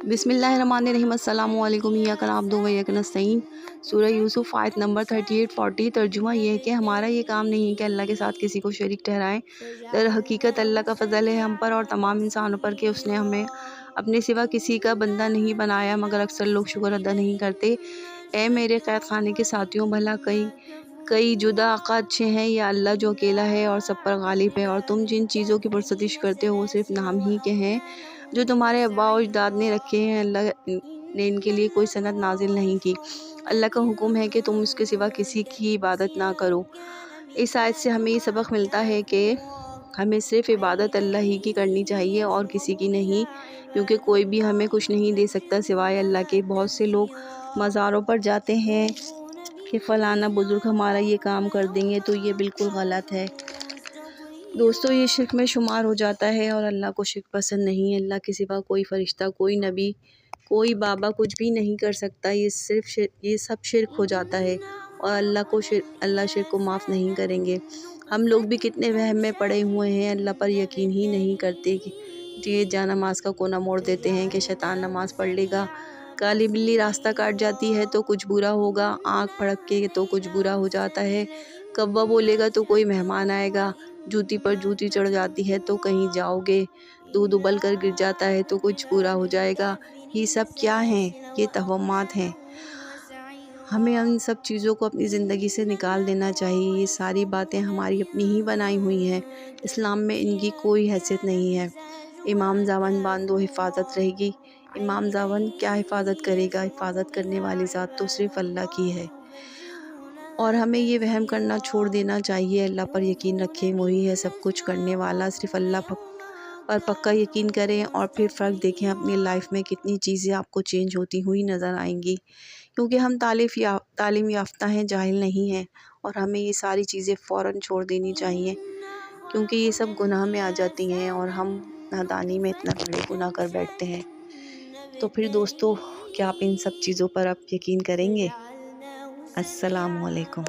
बिस्मिल्लाहिर्रहमानिर्रहीम अस्सलामु अलैकुम इय्याका नअब्दु व इय्याका नस्तईन। सूरह यूसुफ आयत नंबर 38-40। तर्जुमा ये है कि हमारा ये काम नहीं है कि अल्लाह के साथ किसी को शरीक ठहराएं। दर हकीकत अल्लाह का फ़ज़ल है हम पर और तमाम इंसानों पर कि उसने हमें अपने सिवा किसी का बंदा नहीं बनाया, मगर अक्सर लोग शुक्र अदा नहीं करते। ए मेरे क़ैद खाने के साथियों, भला कई जुदा आका अच्छे हैं या अल्लाह जो अकेला है और सब पर गालिब है। और तुम जिन चीज़ों की परस्तश करते हो वो सिर्फ नाम ही के हैं जो तुम्हारे अब्बा और अजदाद ने रखे हैं। अल्लाह ने इनके लिए कोई सनद नाजिल नहीं की। अल्लाह का हुक्म है कि तुम उसके सिवा किसी की इबादत ना करो। इस आयत से हमें ये सबक मिलता है कि हमें सिर्फ इबादत अल्लाह ही की करनी चाहिए और किसी की नहीं, क्योंकि कोई भी हमें कुछ नहीं दे सकता सिवाय अल्लाह के। बहुत से लोग मज़ारों पर जाते हैं कि फ़लाना बुज़ुर्ग हमारा ये काम कर देंगे, तो ये बिल्कुल गलत है दोस्तों। ये शिर्क में शुमार हो जाता है और अल्लाह को शिर्क पसंद नहीं है। अल्लाह के सिवा कोई फ़रिश्ता, कोई नबी, कोई बाबा कुछ भी नहीं कर सकता। ये सब शिर्क हो जाता है और अल्लाह शिर्क को माफ़ नहीं करेंगे। हम लोग भी कितने वहम में पड़े हुए हैं, अल्लाह पर यकीन ही नहीं करते कि ये जा नमाज का कोना मोड़ देते हैं कि शैतान नमाज़ पढ़ लेगा, काली बिल्ली रास्ता काट जाती है तो कुछ बुरा होगा, आँख फड़क के तो कुछ बुरा हो जाता है, कव्वा बोलेगा तो कोई मेहमान आएगा, जूती पर जूती चढ़ जाती है तो कहीं जाओगे, दूध उबल कर गिर जाता है तो कुछ बुरा हो जाएगा। ये सब क्या हैं? ये तवहमात हैं। हमें उन सब चीज़ों को अपनी ज़िंदगी से निकाल देना चाहिए। ये सारी बातें हमारी अपनी ही बनाई हुई हैं। इस्लाम में इनकी कोई हैसियत नहीं है। इमाम ज़ावन बांधो हिफाजत रहेगी। इमाम ज़ावन क्या हिफाजत करेगा? हिफाजत करने वाली ज़ात तो सिर्फ़ अल्लाह की है। और हमें ये वहम करना छोड़ देना चाहिए। अल्लाह पर यकीन रखें, वही है सब कुछ करने वाला। सिर्फ़ अल्लाह पर पक्का यकीन करें और फिर फ़र्क देखें अपनी लाइफ में कितनी चीज़ें आपको चेंज होती हुई नज़र आएंगी। क्योंकि हम तालीम याफ्ता हैं, जाहिल नहीं हैं। और हमें ये सारी चीज़ें फ़ौरन छोड़ देनी चाहिए, क्योंकि ये सब गुनाह में आ जाती हैं और हम नादानी में इतना बड़े गुनाह कर बैठते हैं। तो फिर दोस्तों, क्या आप इन सब चीज़ों पर आप यकीन करेंगे? अस्सलामु अलैकुम।